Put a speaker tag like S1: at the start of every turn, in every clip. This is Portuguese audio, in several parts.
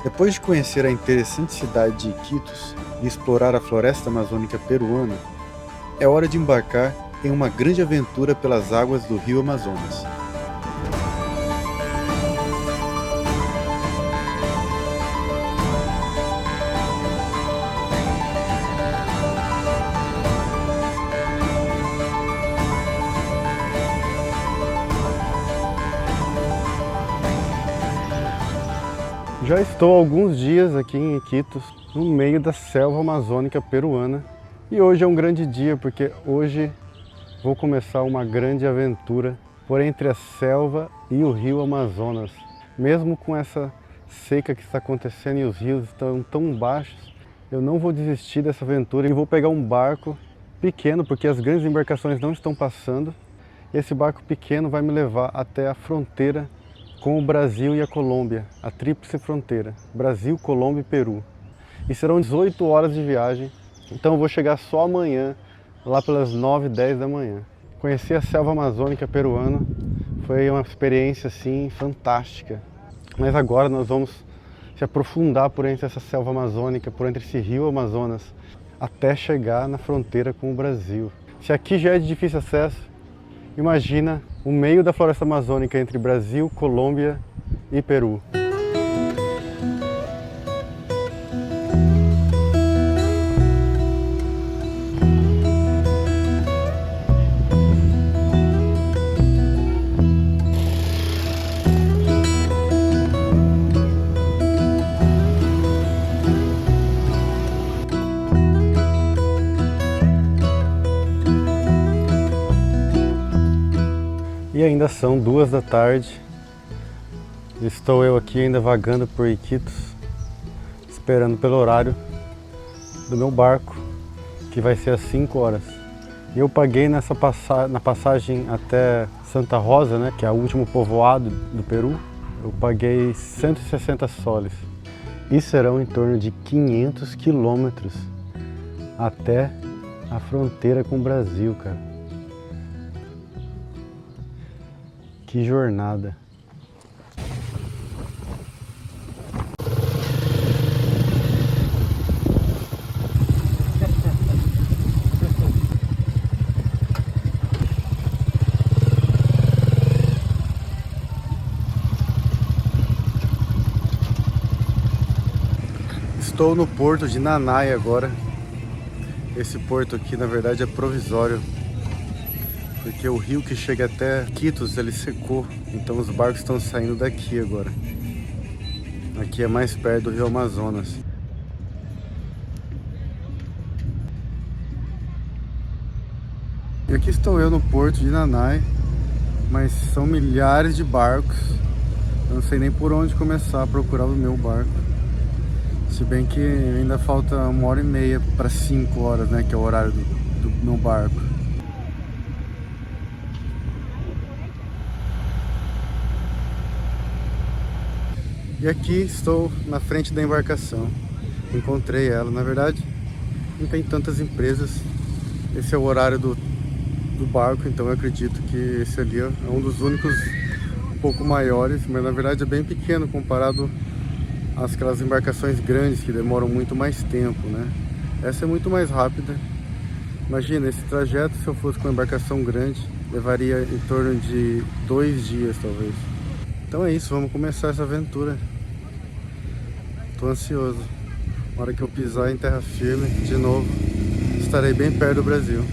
S1: Depois de conhecer a interessante cidade de Iquitos e explorar a floresta amazônica peruana, é hora de embarcar em uma grande aventura pelas águas do rio Amazonas. Já estou há alguns dias aqui em Iquitos, no meio da selva amazônica peruana. E hoje é um grande dia, porque hoje vou começar uma grande aventura por entre a selva e o rio Amazonas. Mesmo com essa seca que está acontecendo e os rios estão tão baixos, eu não vou desistir dessa aventura e vou pegar um barco pequeno, porque as grandes embarcações não estão passando. E esse barco pequeno vai me levar até a fronteira com o Brasil e a Colômbia, a tríplice fronteira, Brasil, Colômbia e Peru. E serão 18 horas de viagem, então eu vou chegar só amanhã, lá pelas 9, 10 da manhã. Conhecer a selva amazônica peruana foi uma experiência assim fantástica. Mas agora nós vamos se aprofundar por entre essa selva amazônica, por entre esse rio Amazonas, até chegar na fronteira com o Brasil. Se aqui já é de difícil acesso, imagina o meio da floresta amazônica entre Brasil, Colômbia e Peru. E ainda são 2 da tarde, estou eu aqui ainda vagando por Iquitos, esperando pelo horário do meu barco, que vai ser às 5 horas. E eu paguei na passagem até Santa Rosa, né, que é o último povoado do Peru, eu paguei 160 soles. E serão em torno de 500 quilômetros até a fronteira com o Brasil, cara. Que jornada! Estou no porto de Nanai agora. Esse porto aqui na verdade é provisório, porque o rio que chega até Iquitos ele secou, então os barcos estão saindo daqui agora. Aqui é mais perto do rio Amazonas. E aqui estou eu no porto de Nanai, mas são milhares de barcos. Eu não sei nem por onde começar a procurar o meu barco. Se bem que ainda falta 1h30 para 5 horas, né, que é o horário do meu barco. E aqui estou na frente da embarcação. Encontrei ela. Na verdade, não tem tantas empresas. Esse é o horário do barco, então eu acredito que esse ali é um dos únicos um pouco maiores, mas na verdade é bem pequeno comparado às aquelas embarcações grandes que demoram muito mais tempo, né? Essa é muito mais rápida. Imagina, esse trajeto, se eu fosse com uma embarcação grande, levaria em torno de 2 dias, talvez. Então é isso, vamos começar essa aventura. Tô ansioso. Na hora que eu pisar em terra firme, de novo, estarei bem perto do Brasil.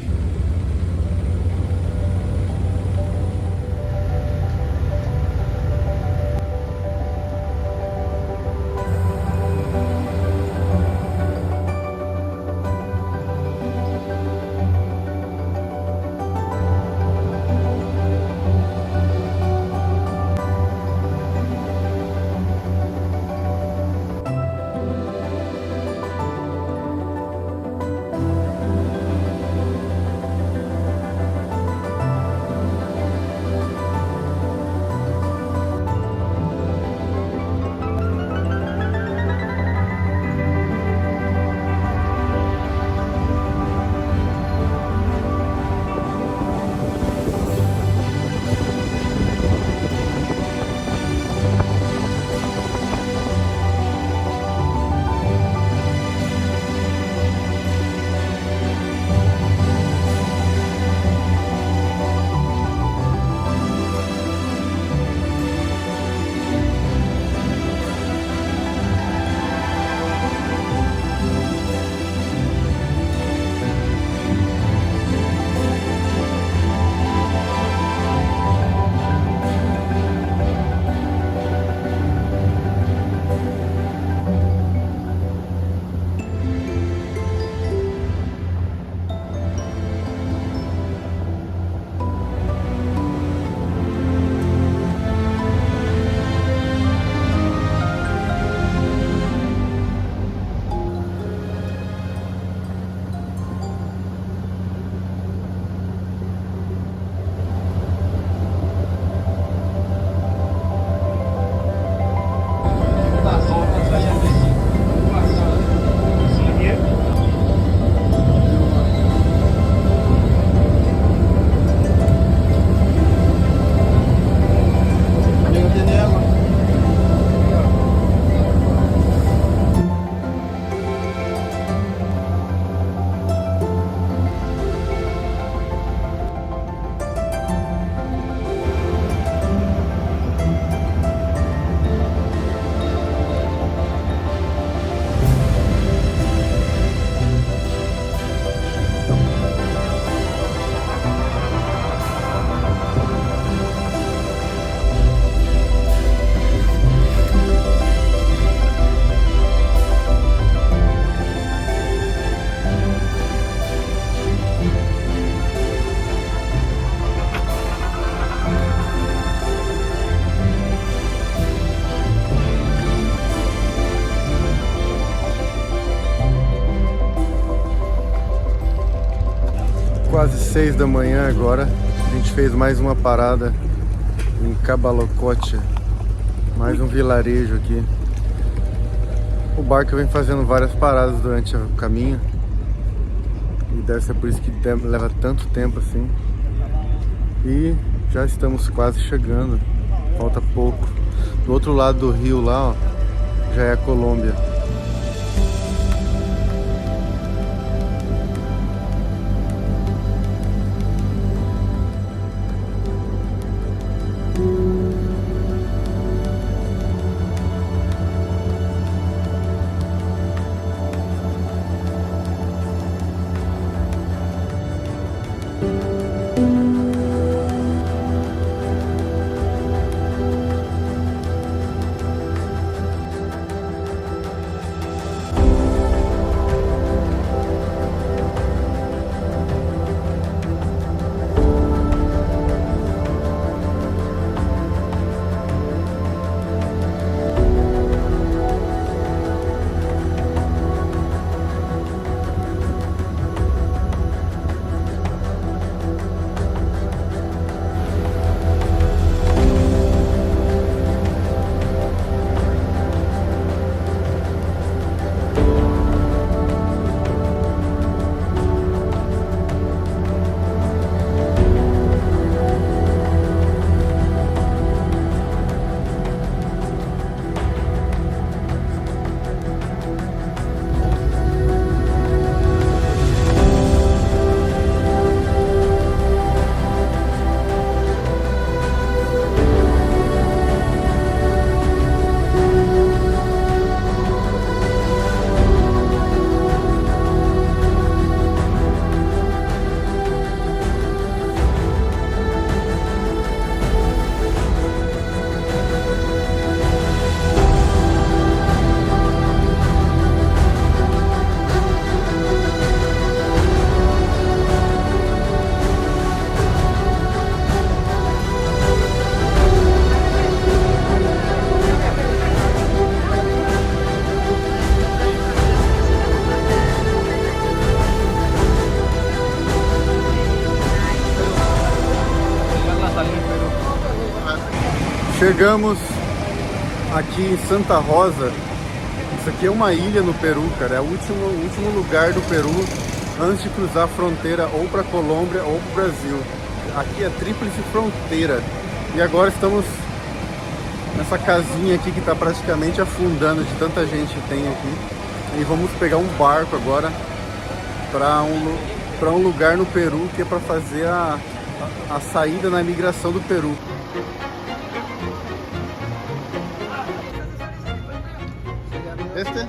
S1: Quase 6 da manhã agora. A gente fez mais uma parada em Cabalocote, mais um vilarejo aqui. O barco vem fazendo várias paradas durante o caminho e deve ser por isso que leva tanto tempo assim. E já estamos quase chegando, falta pouco. Do outro lado do rio lá, ó, já é a Colômbia. Chegamos aqui em Santa Rosa. Isso aqui é uma ilha no Peru, cara. É o último lugar do Peru antes de cruzar a fronteira ou para Colômbia ou para o Brasil. Aqui é tríplice fronteira. E agora estamos nessa casinha aqui que está praticamente afundando de tanta gente que tem aqui. E vamos pegar um barco agora para um lugar no Peru que é para fazer a saída na imigração do Peru. Este?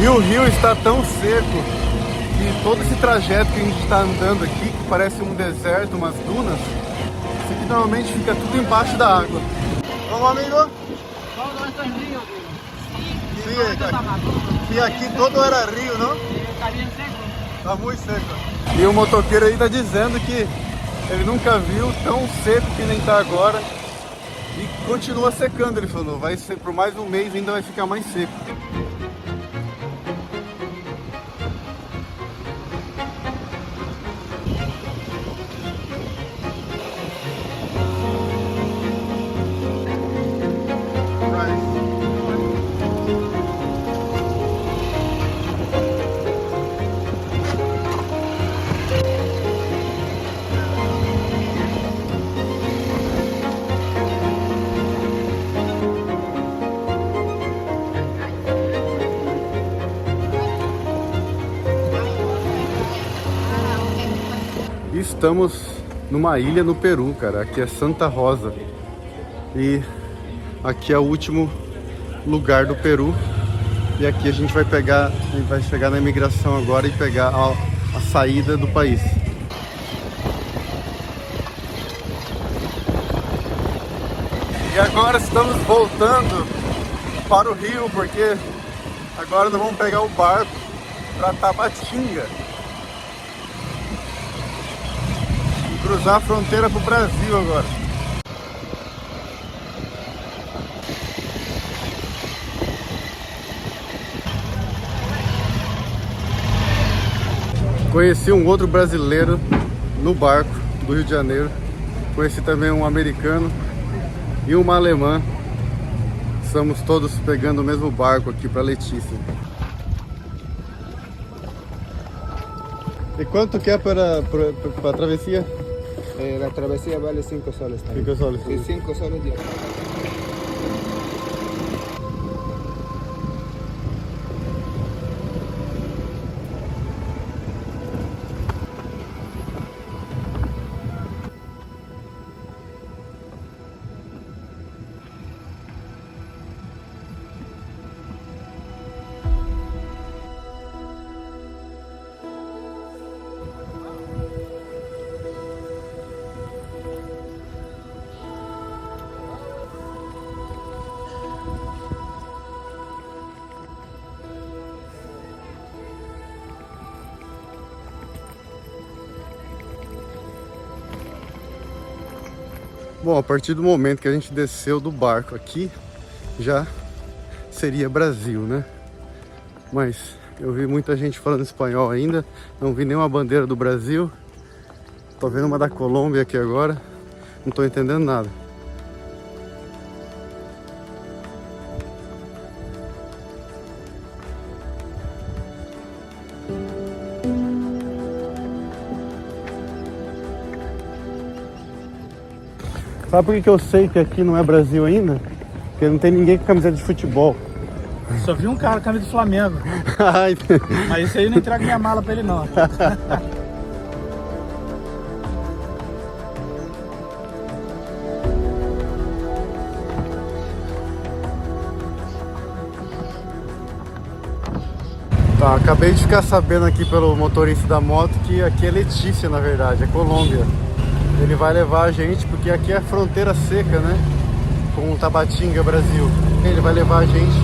S1: E o rio está tão seco que todo esse trajeto que a gente está andando aqui, que parece um deserto, umas dunas, isso aqui normalmente fica tudo embaixo da água. Vamos, amigo?
S2: Todo esto es río,
S1: Sí,
S2: todo esto está maduro.
S1: e aqui todo era rio, não?
S2: Está bien seco.
S1: Tá muito seco. E o motoqueiro aí tá dizendo que ele nunca viu tão seco que nem tá agora. E continua secando, ele falou. Vai ser por mais um mês, ainda vai ficar mais seco. Estamos numa ilha no Peru, cara. Aqui é Santa Rosa. E aqui é o último lugar do Peru. E aqui a gente vai chegar na imigração agora e pegar a saída do país. E agora estamos voltando para o Rio, porque agora nós vamos pegar o barco para Tabatinga e cruzar a fronteira para o Brasil agora. Conheci um outro brasileiro no barco do Rio de Janeiro. Conheci também um americano e uma alemã. Estamos todos pegando o mesmo barco aqui para Letícia. E quanto que é para a travessia?
S3: La travesía vale 5 soles también.
S1: 5 soles.
S3: Sí, 5 soles diarios.
S1: Bom, a partir do momento que a gente desceu do barco aqui, já seria Brasil, né? Mas eu vi muita gente falando espanhol ainda, não vi nenhuma bandeira do Brasil. Tô vendo uma da Colômbia aqui agora, não tô entendendo nada. Sabe por que eu sei que aqui não é Brasil ainda? Porque não tem ninguém com camiseta de futebol.
S2: Só vi um cara com a camisa do Flamengo. Mas isso aí eu não entrego minha mala pra ele não.
S1: Tá, acabei de ficar sabendo aqui pelo motorista da moto que aqui é Letícia, na verdade, é Colômbia. Ele vai levar a gente, porque aqui é fronteira seca, né? Com Tabatinga, Brasil. Ele vai levar a gente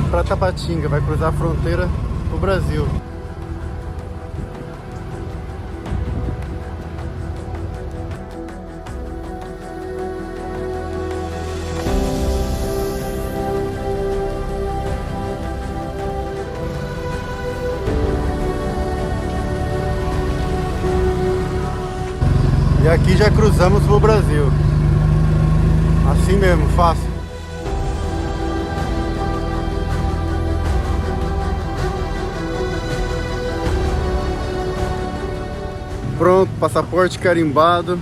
S1: para Tabatinga, vai cruzar a fronteira pro Brasil. E aqui já cruzamos pro Brasil. Assim mesmo, fácil. Pronto, passaporte carimbado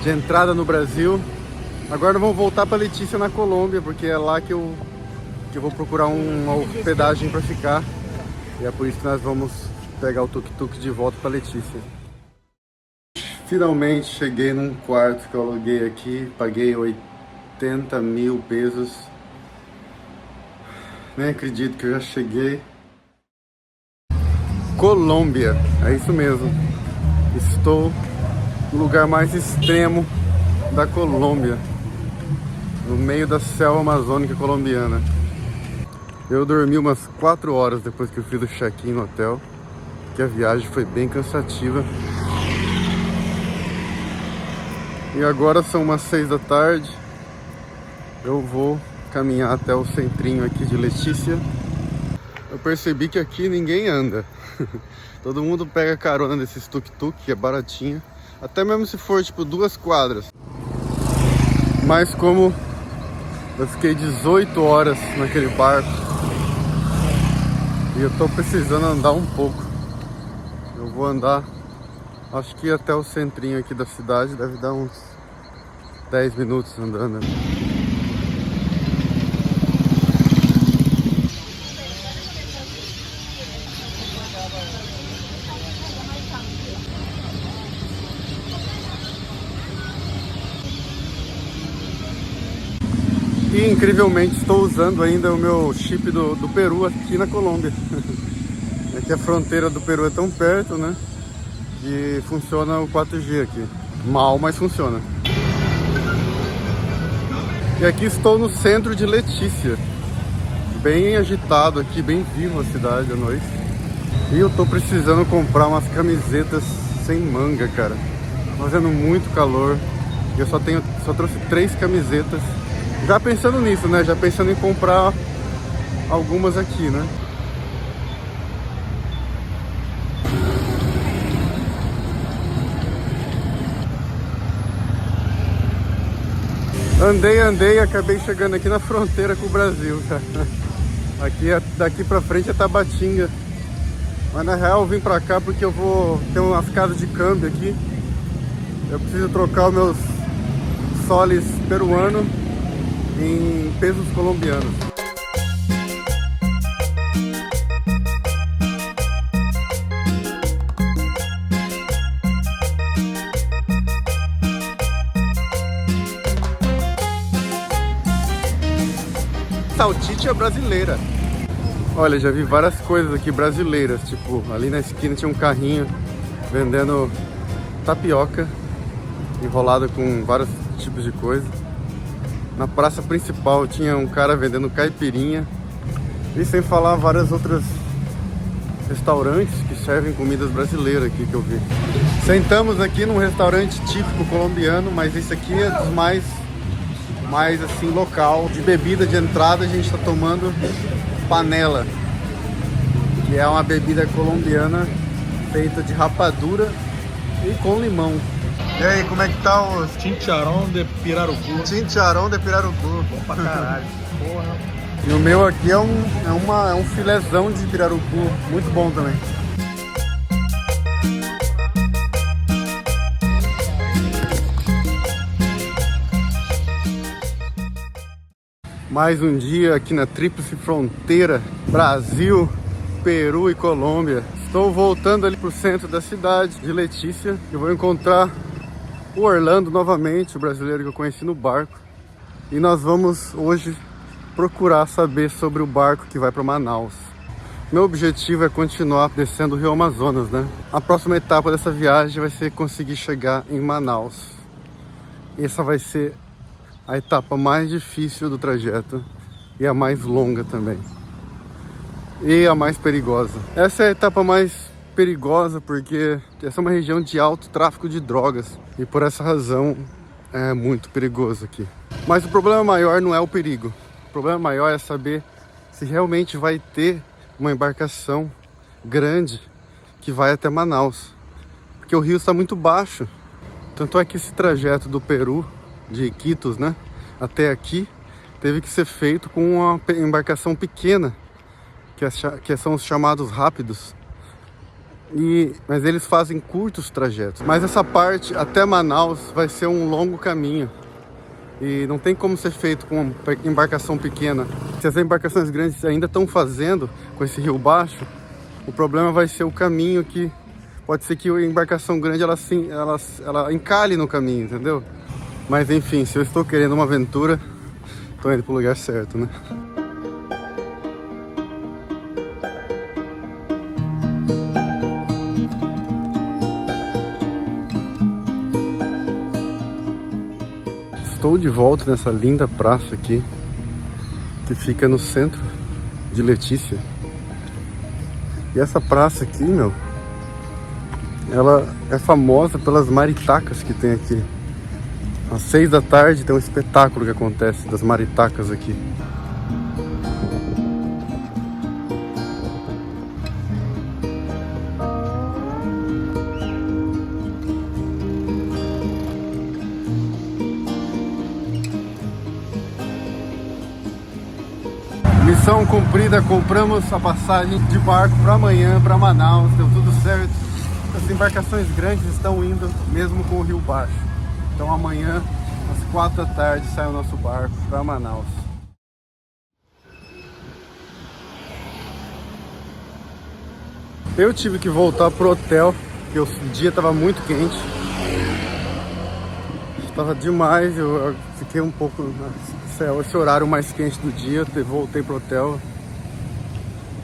S1: de entrada no Brasil. Agora vamos voltar para Letícia, na Colômbia, porque é lá que eu vou procurar uma hospedagem para ficar. E é por isso que nós vamos pegar o tuk-tuk de volta para Letícia. Finalmente cheguei num quarto que eu aluguei aqui, paguei 80 mil pesos. Nem acredito que eu já cheguei. Colômbia, é isso mesmo. Estou no lugar mais extremo da Colômbia, no meio da selva amazônica colombiana. Eu dormi umas 4 horas depois que eu fiz o check-in no hotel, que a viagem foi bem cansativa. E agora são umas 6 da tarde. Eu vou caminhar até o centrinho aqui de Letícia. Eu percebi que aqui ninguém anda. Todo mundo pega carona desses tuk-tuk, que é baratinho. Até mesmo se for tipo 2 quadras. Mas como eu fiquei 18 horas naquele barco e eu tô precisando andar um pouco, eu vou andar, acho que até o centrinho aqui da cidade, deve dar uns 10 minutos andando. E incrivelmente estou usando ainda o meu chip do Peru aqui na Colômbia. É que a fronteira do Peru é tão perto, né? E funciona o 4G aqui. Mal, mas funciona. E aqui estou no centro de Letícia. Bem agitado aqui, bem vivo a cidade à noite. E eu tô precisando comprar umas camisetas sem manga, cara. Tá fazendo muito calor. E eu só trouxe 3 camisetas. Já pensando nisso, né? Já pensando em comprar algumas aqui, né? Andei e acabei chegando aqui na fronteira com o Brasil, cara. Aqui, daqui pra frente é Tabatinga. Mas na real eu vim pra cá porque eu vou ter umas casas de câmbio aqui. Eu preciso trocar os meus soles peruanos em pesos colombianos. Salchicha brasileira. Olha, já vi várias coisas aqui brasileiras, tipo, ali na esquina tinha um carrinho vendendo tapioca enrolada com vários tipos de coisa. Na praça principal tinha um cara vendendo caipirinha. E sem falar várias outras restaurantes que servem comidas brasileiras aqui que eu vi. Sentamos aqui num restaurante típico colombiano, mas esse aqui é dos mais assim, local. De bebida de entrada a gente está tomando panela, que é uma bebida colombiana feita de rapadura e com limão. E aí, como é que tá o
S2: Chicharrón de pirarucu.
S1: Chicharrón de pirarucu?
S2: Bom pra caralho. Porra.
S1: E o meu aqui é um filézão de pirarucu, muito bom também. Mais um dia aqui na Tríplice Fronteira, Brasil, Peru e Colômbia. Estou voltando ali pro centro da cidade de Letícia. Eu vou encontrar o Orlando novamente, o brasileiro que eu conheci no barco. E nós vamos hoje procurar saber sobre o barco que vai para Manaus. Meu objetivo é continuar descendo o Rio Amazonas, né? A próxima etapa dessa viagem vai ser conseguir chegar em Manaus. Essa vai ser a etapa mais difícil do trajeto e a mais longa também. E a mais perigosa. Essa é a etapa mais perigosa porque essa é uma região de alto tráfico de drogas. E por essa razão é muito perigoso aqui. Mas o problema maior não é o perigo. O problema maior é saber se realmente vai ter uma embarcação grande que vai até Manaus. Porque o rio está muito baixo. Tanto é que esse trajeto do Peru, de Iquitos, né, até aqui, teve que ser feito com uma embarcação pequena, que são os chamados rápidos. Mas eles fazem curtos trajetos. Mas essa parte até Manaus vai ser um longo caminho. E não tem como ser feito com uma embarcação pequena. Se as embarcações grandes ainda estão fazendo com esse rio baixo, o problema vai ser o caminho, que pode ser que a embarcação grande ela encalhe no caminho, entendeu? Mas enfim, se eu estou querendo uma aventura, estou indo para o lugar certo, né? Estou de volta nessa linda praça aqui, que fica no centro de Letícia. E essa praça aqui, meu, ela é famosa pelas maritacas que tem aqui. Às 6 da tarde tem um espetáculo que acontece das maritacas aqui. Missão cumprida, compramos a passagem de barco para amanhã, para Manaus, deu tudo certo. As embarcações grandes estão indo mesmo com o rio baixo. Então amanhã, às 4 da tarde, sai o nosso barco para Manaus. Eu tive que voltar pro hotel, porque o dia estava muito quente. Estava demais, eu fiquei um pouco... Esse horário mais quente do dia, voltei pro hotel.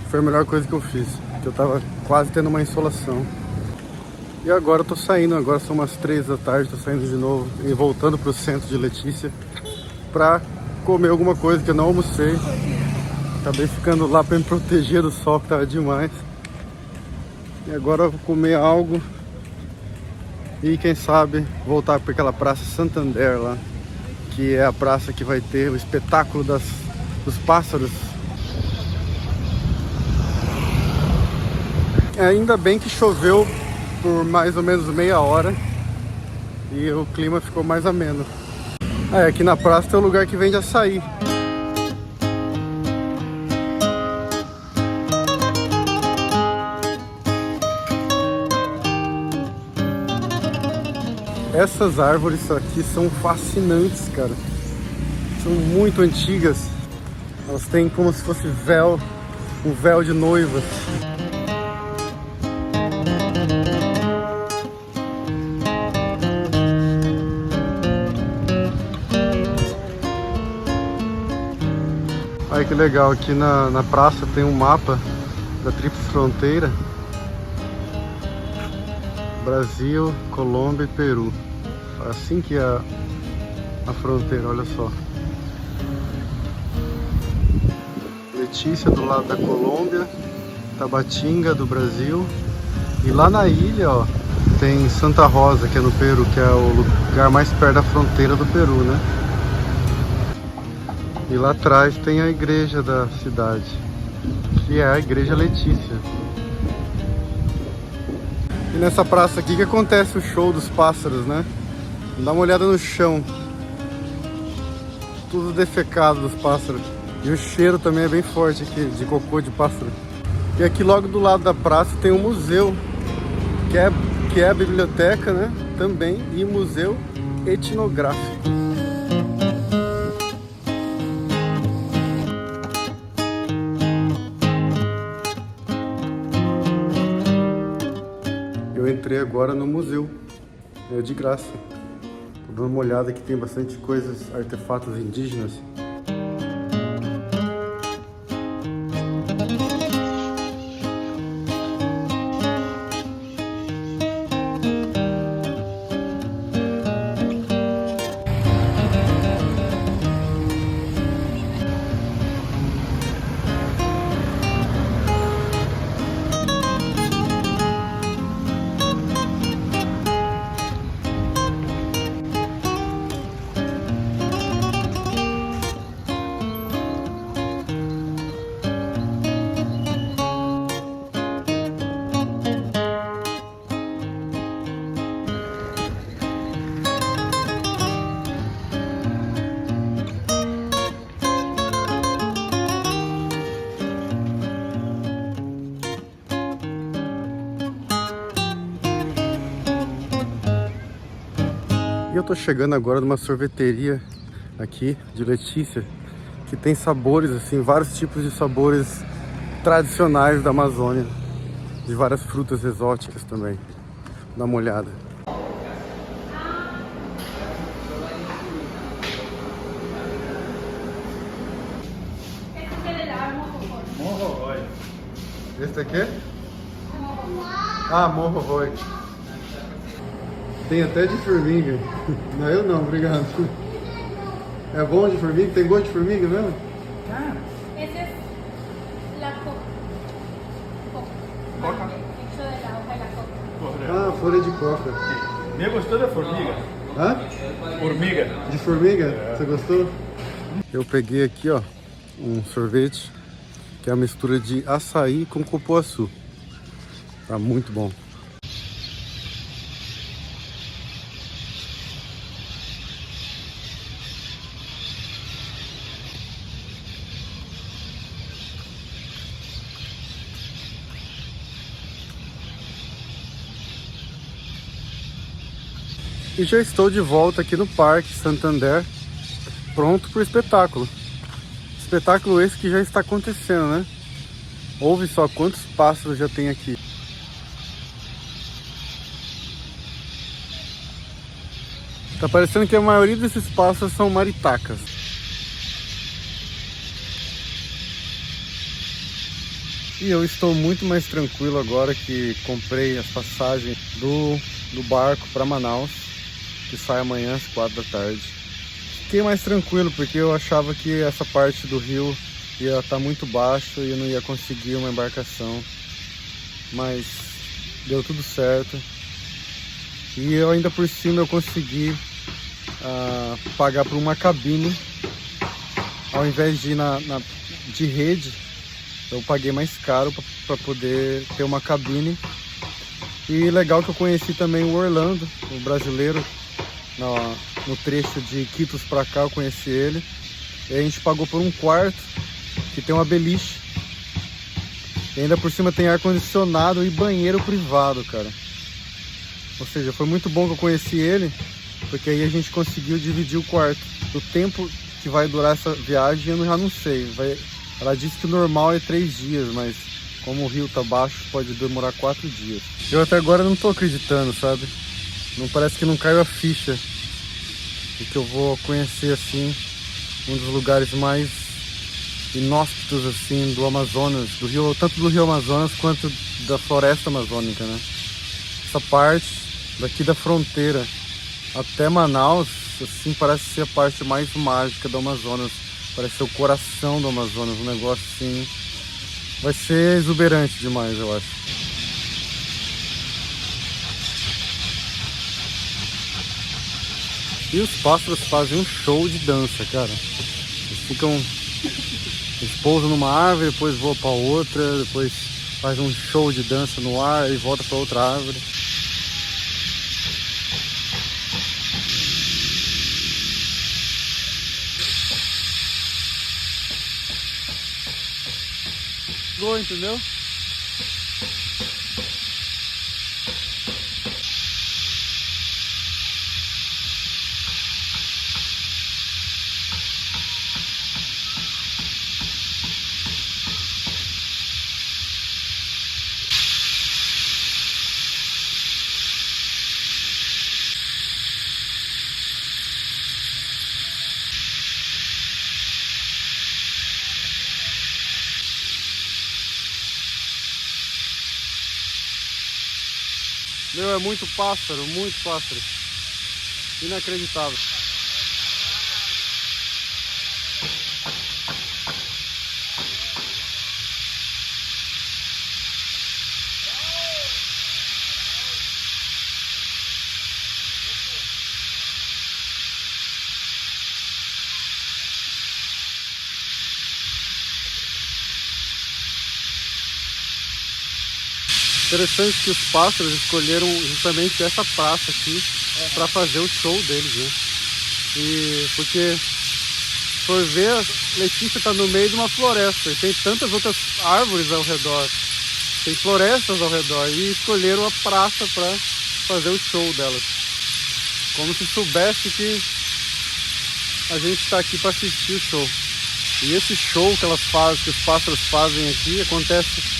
S1: Foi a melhor coisa que eu fiz, porque eu tava quase tendo uma insolação. E agora eu tô saindo, agora são umas 3 da tarde, tô saindo de novo e voltando pro centro de Letícia pra comer alguma coisa que eu não almocei. Acabei ficando lá para me proteger do sol, que tava demais. E agora eu vou comer algo e quem sabe voltar para aquela praça Santander lá, que é a praça que vai ter o espetáculo dos pássaros. Ainda bem que choveu por mais ou menos meia hora e o clima ficou mais ameno. Aqui na praça tem um lugar que vende açaí. Essas árvores aqui são fascinantes, cara. São muito antigas. Elas têm como se fosse véu, um véu de noivas. Olha que legal, aqui na praça tem um mapa da Tríplice Fronteira. Brasil, Colômbia e Peru. Assim que é a fronteira, olha só. Letícia do lado da Colômbia, Tabatinga do Brasil. E lá na ilha, ó, tem Santa Rosa, que é no Peru, que é o lugar mais perto da fronteira do Peru, né? E lá atrás tem a igreja da cidade, que é a Igreja Letícia. E nessa praça aqui que acontece o show dos pássaros, né? Dá uma olhada no chão. Tudo defecado dos pássaros. E o cheiro também é bem forte aqui, de cocô de pássaro. E aqui logo do lado da praça tem um museu, que é a biblioteca, né? Também, e museu etnográfico. Eu entrei agora no museu, é de graça. Tô dando uma olhada que tem bastante coisas, artefatos indígenas. E eu tô chegando agora numa sorveteria aqui de Letícia, que tem sabores assim, vários tipos de sabores tradicionais da Amazônia, de várias frutas exóticas também. Dá uma olhada. Esse aqui? Ah, morro-roi. Tem até de formiga. Não, eu não, obrigado. É bom de formiga? Tem gosto de formiga mesmo?
S2: Ah,
S4: Ese es la coca. Hecho de la hoja de la coca.
S1: Ah, folha de coca.
S2: me gostou da formiga.
S1: Hã?
S2: Formiga.
S1: De formiga? Você gostou? Eu peguei aqui, ó, um sorvete que é a mistura de açaí com cupuaçu. Tá muito bom. E já estou de volta aqui no Parque Santander, pronto para o espetáculo. Espetáculo esse que já está acontecendo, né? Ouve só quantos pássaros já tem aqui. Tá parecendo que a maioria desses pássaros são maritacas. E eu estou muito mais tranquilo agora que comprei as passagens do barco para Manaus, que sai amanhã às 4 da tarde. fiquei mais tranquilo, porque eu achava que essa parte do rio ia estar muito baixo e eu não ia conseguir uma embarcação. Mas deu tudo certo. E eu ainda por cima eu consegui pagar por uma cabine. Ao invés de ir de rede, eu paguei mais caro para poder ter uma cabine. E legal que eu conheci também o Orlando, o brasileiro, no trecho de Iquitos para cá, eu conheci ele. E a gente pagou por um quarto, que tem uma beliche. E ainda por cima tem ar-condicionado e banheiro privado, cara. Ou seja, foi muito bom que eu conheci ele, porque aí a gente conseguiu dividir o quarto. O tempo que vai durar essa viagem eu já não sei. Ela disse que o normal é 3 dias, mas como o rio tá baixo, pode demorar 4 dias. Eu até agora não tô acreditando, sabe? Não parece que não caiu a ficha de que eu vou conhecer, assim, um dos lugares mais inóspitos, assim, do Amazonas, do rio, tanto do rio Amazonas quanto da floresta amazônica, né? Essa parte daqui da fronteira até Manaus, assim, parece ser a parte mais mágica do Amazonas. Parece ser o coração do Amazonas, um negócio assim. Vai ser exuberante demais, eu acho. E os pássaros fazem um show de dança, cara. Eles pousam numa árvore, depois voam para outra, depois faz um show de dança no ar e volta para outra árvore. Entendeu? Meu, é muito pássaro, inacreditável. Interessante que os pássaros escolheram justamente essa praça aqui para fazer o show deles, né? E porque, por ver, Letícia está no meio de uma floresta e tem tantas outras árvores ao redor, tem florestas ao redor, e escolheram a praça para fazer o show delas. Como se soubesse que a gente está aqui para assistir o show. E esse show que elas fazem, que os pássaros fazem aqui, acontece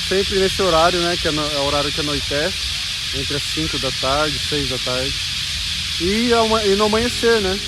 S1: sempre nesse horário, né, que é o horário que anoitece, entre as 5 da tarde e 6 da tarde, e no amanhecer, né?